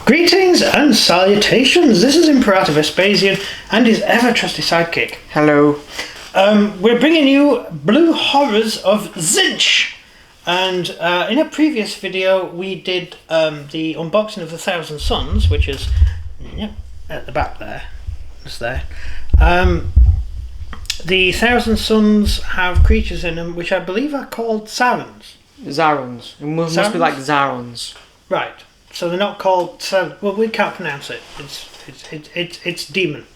Greetings and salutations. This is Imperator Vespasian and his ever-trusty sidekick. Hello. We're bringing you Blue Horrors of Tzeentch. And in a previous video we did the unboxing of the Thousand Suns, which is at the back there. It's there. The Thousand Suns have creatures in them which I believe are called Zarons. Zarons. It must be like Zarons. Right. So they're not called. Well, we can't pronounce it. It's demon.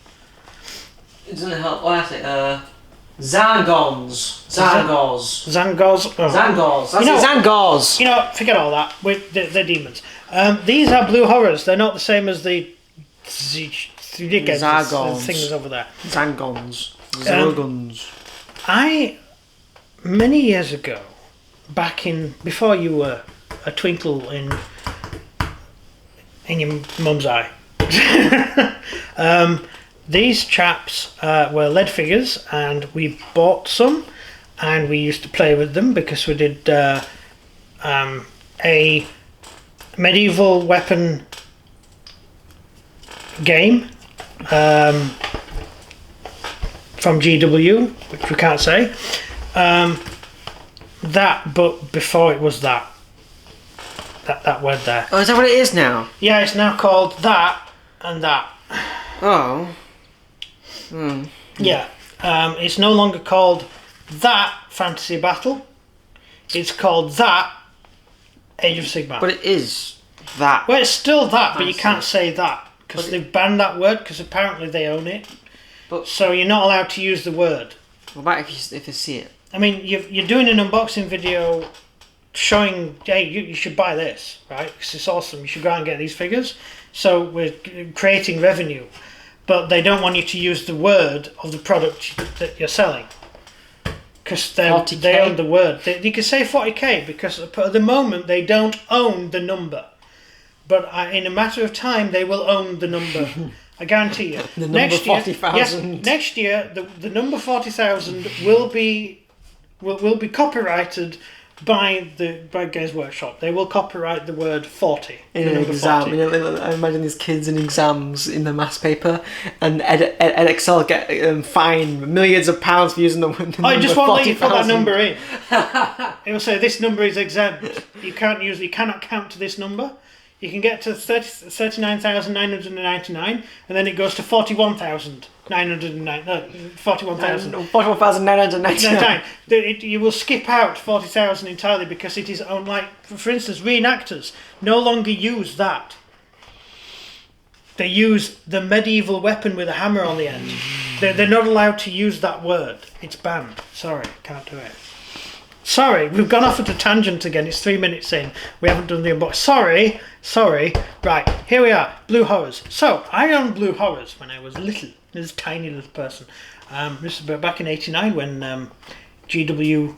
It doesn't help. What is it? Zangons. Zangors. Zangors. Oh. Zangors. Zangors. You know, forget all that. They're demons. These are blue horrors. They're not the same as the Zargons. things over there. Zangons. Zargons. Many years ago, before you were a twinkle in your mum's eye. These chaps were lead figures, and we bought some, and we used to play with them because we did a medieval weapon game from GW, which we can't say. But before it was that word there. Oh, is that what it is now? Yeah, it's now called that and that. Oh. Yeah. It's no longer called that Fantasy Battle. It's called that Age of Sigmar. But it is that. Well, it's still that, Fantasy. but you can't say that because they've banned that word because apparently they own it. But so you're not allowed to use the word. What about if you see it? I mean, you're doing an unboxing video showing, hey, you should buy this, right? Because it's awesome. You should go out and get these figures. So we're creating revenue, but they don't want you to use the word of the product that you're selling because they own the word. You can say 40k because at the moment they don't own the number, but in a matter of time they will own the number. I guarantee you. The number 40,000. Yes, next year the number 40,000 will be copyrighted by Games Workshop. They will copyright the word 40 in an exam. 40. You know, I imagine these kids in exams in the maths paper, and Excel get fined millions of pounds for using the number. I just won't let you put that 40,000. number in. It will say this number is exempt. You cannot count to this number. You can get to 39,999, and then it goes to 41,999. 41,999. You will skip out 40,000 entirely because it is on, like, for instance, reenactors no longer use that. They use the medieval weapon with a hammer on the end. They're not allowed to use that word. It's banned. Sorry, can't do it. Sorry, we've gone off at a tangent again. It's 3 minutes in. We haven't done the unboxing. Sorry. Right, here we are. Blue Horrors. So, I owned Blue Horrors when I was little. This tiny little person. This is back in '89 when GW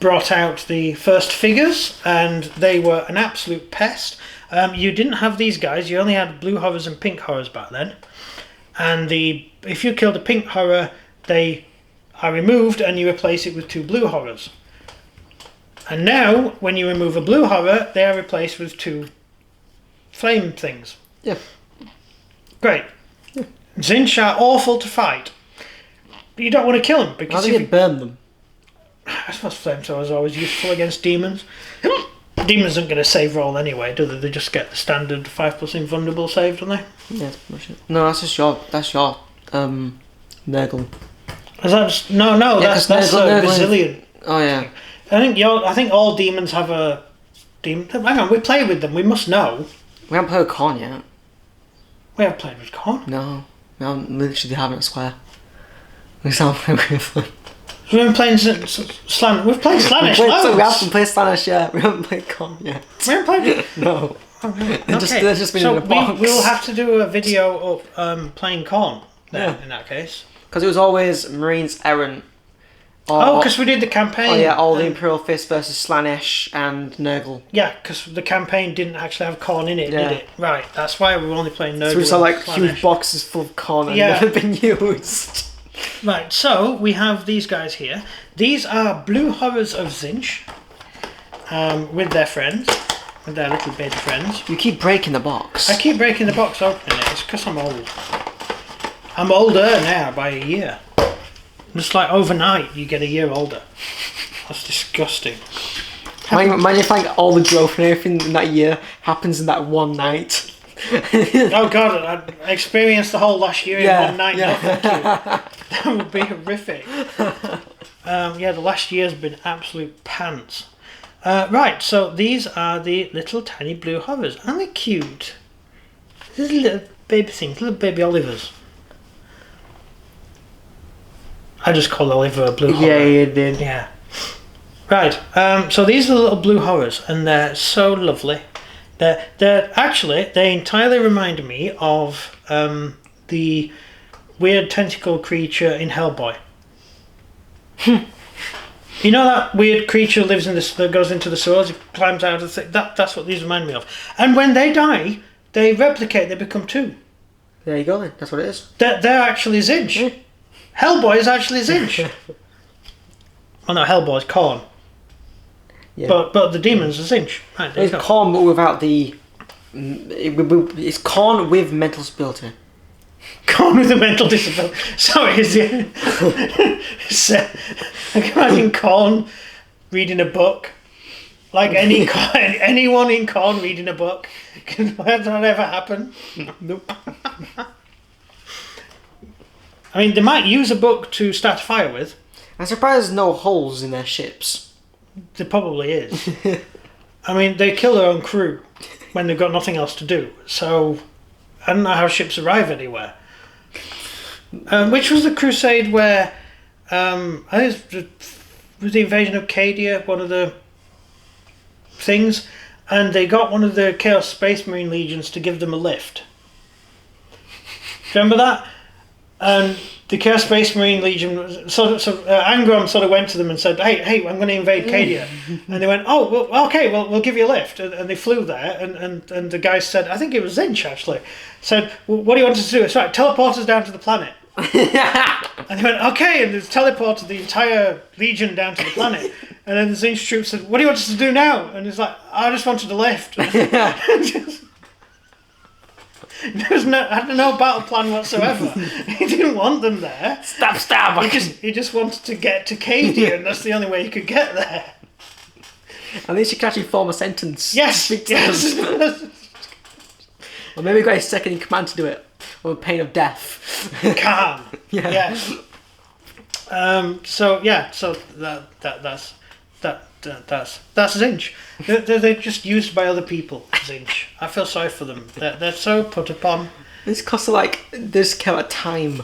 brought out the first figures, and they were an absolute pest. You didn't have these guys. You only had Blue Horrors and Pink Horrors back then. And if you killed a Pink Horror, they are removed and you replace it with 2 Blue Horrors. And now, when you remove a Blue Horror, they are replaced with 2 flame things. Yeah. Great. Yeah. Tzeentch are awful to fight. But you don't want to kill them because how do you burn them? I suppose flamethrowers are always useful against demons. Demons aren't going to save roll anyway, do they? They just get the standard 5+ invulnerable save, don't they? Yeah, that's bullshit. No, that's your Nurgle. Is that just, no, that's Nurgle, resilient. Oh yeah. I think all demons have a demon. Hang on, we play with them. We must know. We haven't played with Khorne yet. We haven't played with Khorne. No, we literally haven't at Square. We still haven't played with them. We've been playing Slan. We've played Slaanesh So loads. we haven't played Slaanesh yet. We haven't played Khorne yet. We haven't played it. No. Okay. They're just been So in a box. we'll have to do a video of playing Khorne. Yeah. In that case. Because it was always Marines Errant. Because we did the campaign. Oh yeah, all the Imperial Fist versus Slaanesh and Nurgle. Yeah, because the campaign didn't actually have Khorne in it, did it? Right, that's why we were only playing Nurgle. So we saw like Slaanesh. huge boxes full of Khorne and never been used. Right, so we have these guys here. These are Blue Horrors of Tzeentch with their friends. with their little baby friends. You keep breaking the box. I keep breaking the box opening it. It's because I'm old. I'm older now by a year. Just like overnight, you get a year older. That's disgusting. Imagine if like all the growth and everything in that year happens in that one night. Oh God, I experienced the whole last year in one night. Yeah. No, thank you. That would be horrific. The last year's been absolute pants. Right, so these are the little tiny blue hovers. Aren't they cute? These are little baby things, little baby Olivers. I just call Oliver a blue hover. Yeah, you did. Yeah. Right, so these are the little blue horrors, and they're so lovely. They entirely remind me of the weird tentacle creature in Hellboy. You know that weird creature lives in this that goes into the sewers, he climbs out of the thing? That's what these remind me of. And when they die, they replicate, they become two. There you go then, that's what it is. They're actually Zinch. Hellboy is actually Zinch. Oh no, Hellboy's Korn. Yeah. But the demons are Zinch. Right, there you It's go. Korn, but without the. It's Korn with mental stability. Korn with a mental disability. Sorry, is it? I can imagine Korn reading a book. Like anyone in Korn reading a book. Can that ever happen? Nope. I mean, they might use a book to start a fire with. I'm surprised there's no holes in their ships. There probably is. I mean, they kill their own crew when they've got nothing else to do. So, I don't know how ships arrive anywhere. Which was the crusade where, I think it was the invasion of Cadia, one of the things, and they got one of the Chaos Space Marine Legions to give them a lift. Do you remember that? And the Chaos Space Marine Legion, Angron sort of went to them and said, hey, I'm going to invade Cadia. And they went, oh, well, okay, well, we'll give you a lift. And they flew there, and the guy said, I think it was Zinch actually, said, well, what do you want us to do? It's right, teleport us down to the planet. And they went, okay, and they teleported the entire Legion down to the planet. And then the Zinch troops said, what do you want us to do now? And he's like, I just wanted a lift. Had no battle plan whatsoever. He didn't want them there. Stab! He just wanted to get to Cadia, and that's the only way he could get there. At least you can actually form a sentence. Yes. Or maybe got a second in command to do it, on pain of death. Calm. Yeah. So that's Zinch. They're just used by other people. Zinch. I feel sorry for them. They're so put upon. It's because this care about time.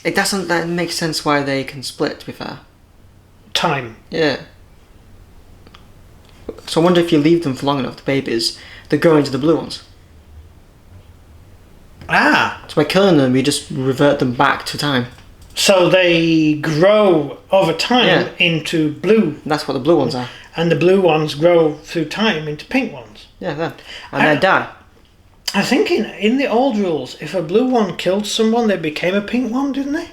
It doesn't that make sense why they can split, to be fair. Time. Yeah. So I wonder if you leave them for long enough, the babies, they grow into the blue ones. So by killing them, you just revert them back to time. So they grow over time into blue. And that's what the blue ones are. And the blue ones grow through time into pink ones. Yeah, then. And they die. I think in the old rules, if a blue one killed someone, they became a pink one, didn't they?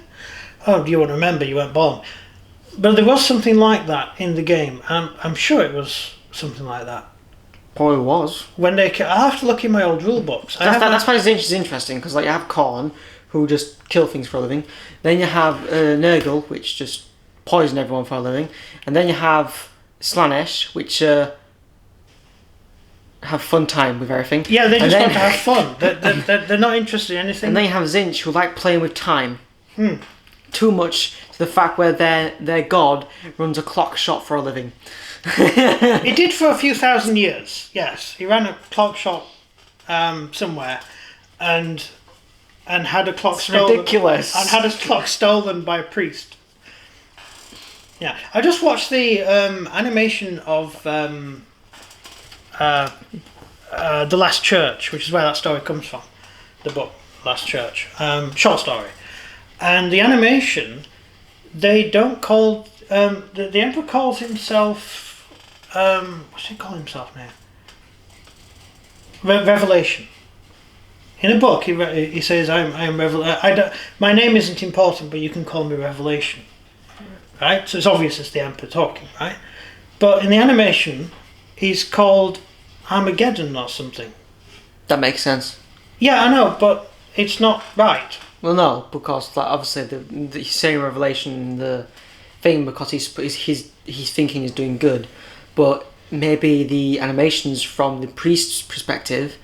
Oh, you won't remember, you weren't born. But there was something like that in the game. I'm sure it was something like that. Probably was. When I'll have to look in my old rule books. That's why Zinch is interesting, because like you have Korn, who just kill things for a living. Then you have Nurgle, which just poison everyone for a living. And then you have Slaanesh, which have fun time with everything. Yeah, they just want to have fun. They're not interested in anything. And then you have Zinch, who like playing with time. Too much to the fact where their god runs a clock shop for a living. He did for a few thousand years, yes. He ran a clock shop somewhere and had a clock stolen. Ridiculous. And had a clock stolen by a priest. Yeah, I just watched the animation of The Last Church, which is where that story comes from. The book, Last Church. Short story. And the animation, they don't call... the Emperor calls himself... what's he call himself now? Revelation. In a book, he says, "I am Revelation. My name isn't important, but you can call me Revelation." Right? So it's obvious it's the Emperor talking, right? But in the animation, He's called Armageddon or something. That makes sense. Yeah, I know, but it's not right. Well, no, because like, obviously he's saying Revelation the thing because he's thinking he's doing good, but maybe the animations from the priest's perspective,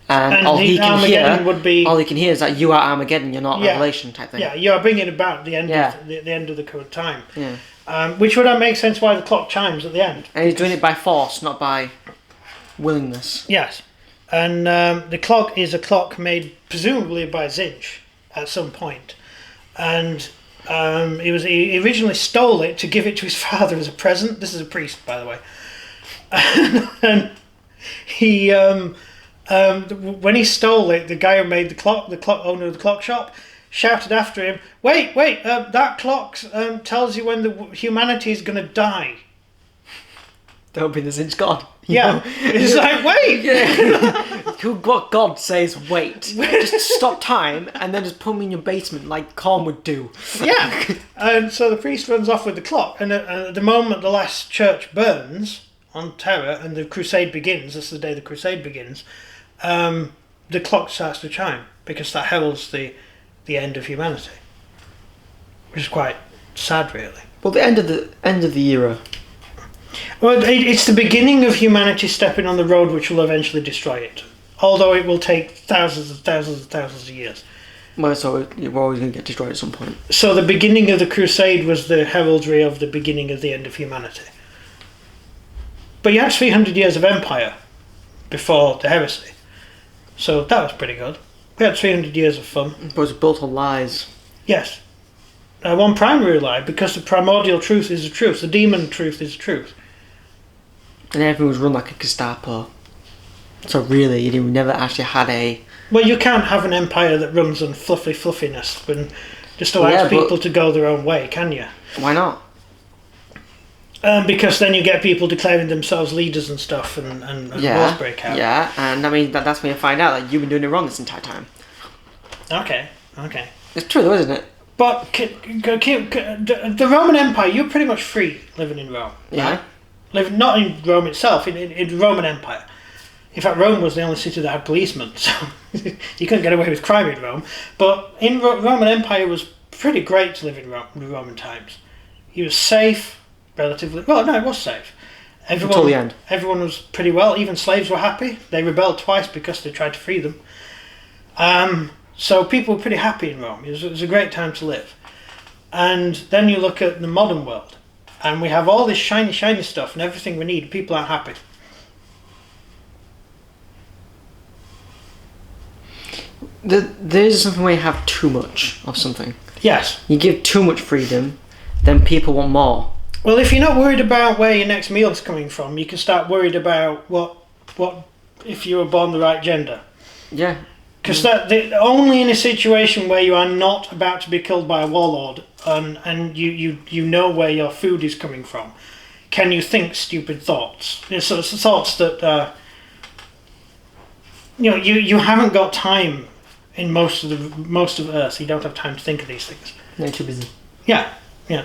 and all he can Armageddon hear would be, all he can hear is that you are Armageddon, you're not Revelation type thing. Yeah, you are bringing about the end Yeah. of the end of the current time. Yeah. Which would make sense why the clock chimes at the end. And he's doing it by force, not by willingness. Yes, and the clock is a clock made presumably by Zinch at some point, and he originally stole it to give it to his father as a present. This is a priest, by the way, and he when he stole it, the guy who made the clock owner of the clock shop, shouted after him, "Wait! That clock tells you when the humanity is going to die." Don't be the Zinch God. Yeah, it's like, wait! What God says, wait. Just stop time and then just put me in your basement like Korn would do. Yeah, and so the priest runs off with the clock, and at the moment the last church burns on Terra and the crusade begins, that's the day the crusade begins, the clock starts to chime, because that heralds the end of humanity. Which is quite sad, really. Well, the end of the era. Well, it's the beginning of humanity stepping on the road which will eventually destroy it. Although it will take thousands and thousands and thousands of years. Well, so we're always going to get destroyed at some point. So the beginning of the crusade was the heraldry of the beginning of the end of humanity. But you had 300 years of empire before the heresy. So that was pretty good. We had 300 years of fun. But it was built on lies. Yes. One primary lie, because the primordial truth is the truth. The demon truth is the truth. And everything was run like a Gestapo. So really, you never actually had a... Well, you can't have an empire that runs on fluffiness and just allows people to go their own way, can you? Why not? Because then you get people declaring themselves leaders and stuff, and wars break out. Yeah, and I mean, that's when you find out that you've been doing it wrong this entire time. Okay. It's true though, isn't it? But the Roman Empire, you're pretty much free living in Rome. Yeah. Right? Living not in Rome itself, in the Roman Empire. In fact, Rome was the only city that had policemen, so you couldn't get away with crime in Rome. But in Roman Empire, it was pretty great to live in Roman times. It was safe, relatively. Well, no, it was safe. Until the end. Everyone was pretty well. Even slaves were happy. They rebelled twice because they tried to free them. So people were pretty happy in Rome. It was a great time to live. And then you look at the modern world, and we have all this shiny stuff and everything we need. People aren't happy. There's something where you have too much of something. Yes. You give too much freedom, then people want more. Well, if you're not worried about where your next meal's coming from, you can start worried about what if you were born the right gender. Yeah. Because only in a situation where you are not about to be killed by a warlord and you know where your food is coming from, can you think stupid thoughts. It's thoughts that you haven't got time in most of Earth. You don't have time to think of these things. You're too busy. Yeah,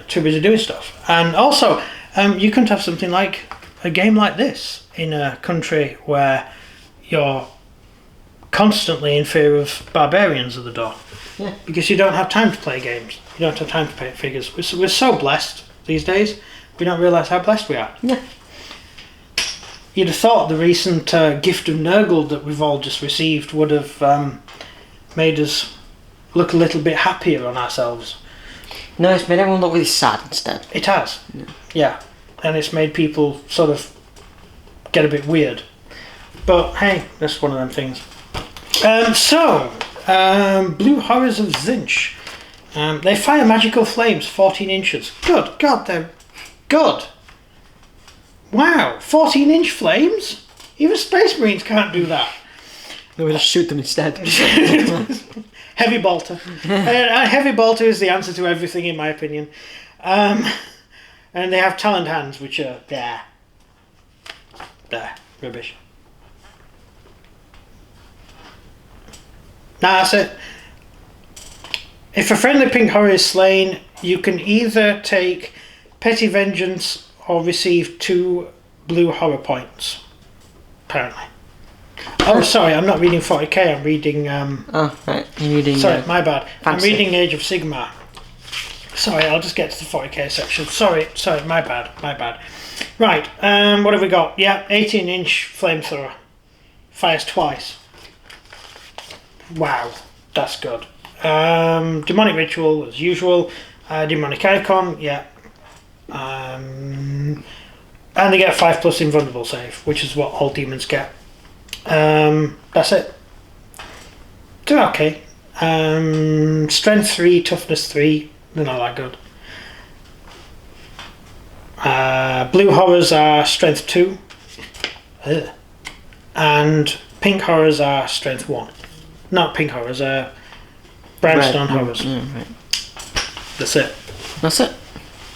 too busy doing stuff. And also, you couldn't have something like a game like this in a country where you're constantly in fear of barbarians at the door. Yeah. Because you don't have time to play games. You don't have time to play figures. We're so blessed these days. We don't realise how blessed we are. Yeah. You'd have thought the recent gift of Nurgle that we've all just received would have made us look a little bit happier on ourselves. No, it's made everyone look really sad instead. It has. Yeah. And it's made people sort of get a bit weird. But hey, that's one of them things. Blue Horrors of Zinch. They fire magical flames 14 inches. Good God, they're good. Wow, 14-inch flames? Even Space Marines can't do that. No, we just shoot them instead. Heavy bolter. Heavy bolter is the answer to everything, in my opinion. And they have talent hands, which are rubbish. Nah, that's it. If a friendly pink horror is slain, you can either take Petty Vengeance or receive 2 blue horror points. apparently. Oh, sorry, I'm not reading 40k. I'm reading. Oh, right. You're reading. Sorry, my bad. Fantasy. I'm reading Age of Sigmar. Sorry, I'll just get to the 40k section. Sorry, my bad. Right, what have we got? Yeah, 18-inch flamethrower. Fires twice. Wow, that's good. Demonic Ritual, as usual. Demonic Icon, yeah. And they get 5+ invulnerable save, which is what all demons get. That's it. They're okay. Strength 3, Toughness 3, they're not that good. Blue Horrors are Strength 2. Ugh. And Pink Horrors are Strength 1. Not Pink Horrors, Brownstone Horrors. Right. That's it. That's it.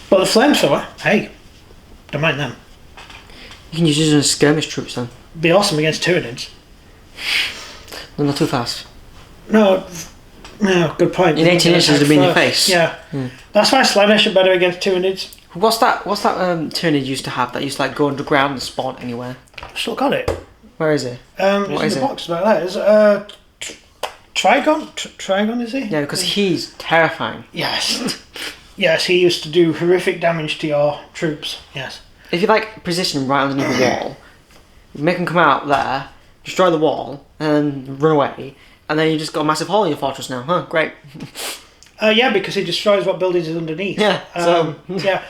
But the Flamethrower, hey, don't mind them. You can use these as skirmish troops then. Be awesome against Tyranids. They're not too fast. No, good point. In 18 inches to be in your face. Yeah. That's why Slaanesh are better against Tyranids. What's that Tyranid used to have that used to like go underground and spawn anywhere? Still got it. Where is it? It's What in is the it? box about that. Is Trigon? Trigon, is he? Yeah, because he's terrifying. Yes. Yes, he used to do horrific damage to your troops. Yes. If you like position him right underneath the wall, make him come out there, destroy the wall, and then run away, and then you just got a massive hole in your fortress now. Huh, great. Yeah, because he destroys what buildings is underneath. Yeah, so- yeah.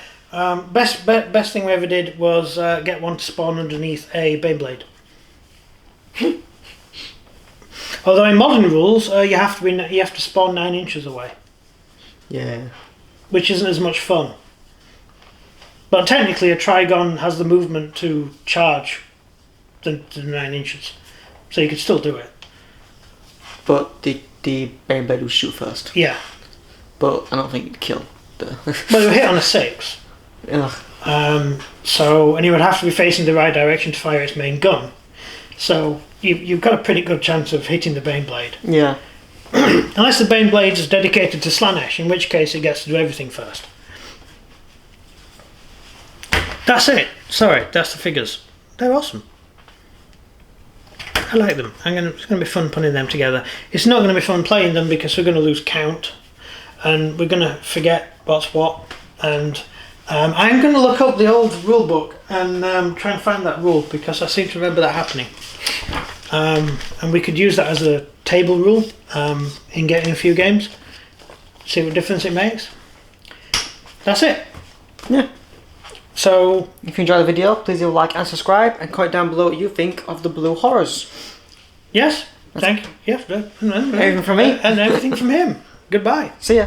Best thing we ever did was get one to spawn underneath a Baneblade. Although in modern rules, you have to spawn 9 inches away, Yeah. which isn't as much fun. But technically, a Trigon has the movement to charge the 9 inches, so you could still do it. But the Baneblade will shoot first. Yeah, But I don't think it'd kill. but it would hit on a 6. Ugh. And he would have to be facing the right direction to fire its main gun. So you've got a pretty good chance of hitting the Baneblade. Yeah. Unless the Baneblade is dedicated to Slaanesh, in which case it gets to do everything first. That's it. Sorry, that's the figures. They're awesome. I like them. It's going to be fun putting them together. It's not going to be fun playing them because we're going to lose count. And we're going to forget what's what. And I'm going to look up the old rule book and try and find that rule because I seem to remember that happening. And we could use that as a table rule in getting a few games. See what difference it makes. That's it. Yeah. So, If you enjoyed the video, please leave a like and subscribe, and comment down below what you think of the Blue Horrors. yes, thank you. Yeah, Everything from me. and everything from him. Goodbye. See ya.